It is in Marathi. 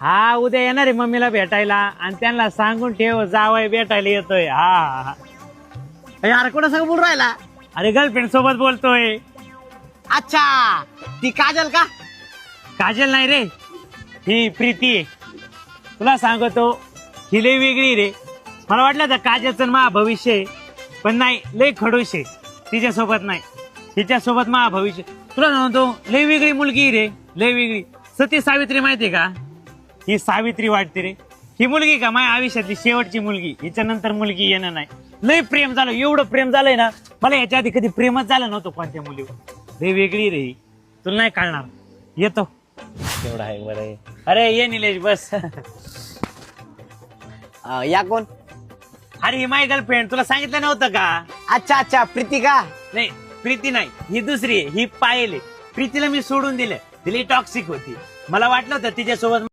हा उद्या येणार आहे मम्मीला भेटायला आणि त्यांना सांगून ठेव जावय भेटायला येतोय. हा यार कोणा सांग बोल राहिला? अरे गर्लफ्रेंड सोबत बोलतोय. अच्छा, ती काजल का? काजल नाही रे, ही प्रीती आहे. तुला सांगतो ही लय वेगळी रे. मला वाटलं तर काजलचं मा भविष्य आहे, पण नाही, लय खडूस आहे. तिच्यासोबत नाही, तिच्यासोबत मा भविष्य. तुला सांगतो लय वेगळी मुलगी रे, लय वेगळी. सती सावित्री माहितीये का? ही सावित्री वाटते रे. ही मुलगी का माझ्या आयुष्यातली शेवटची मुलगी. हिच्या नंतर मुलगी येणं नाही. लय प्रेम झालं, एवढं प्रेम झालंय ना, मला याच्या आधी कधी प्रेमच झालं नव्हतं कोणत्या मुलीवर. लय वेगळी रे ही, तुला नाही कळणार. येतो तेवढं आहे बरं आहे. अरे ये निलेश बस. या कोण? अरे ही माय गर्लफ्रेंड, तुला सांगितलं नव्हतं का? अच्छा अच्छा, प्रीती का? नाही प्रीती नाही, ही दुसरी आहे, ही पायल आहे. प्रीतीला मी सोडून दिलं, तिला टॉक्सिक होती. मला वाटलं होतं तिच्यासोबत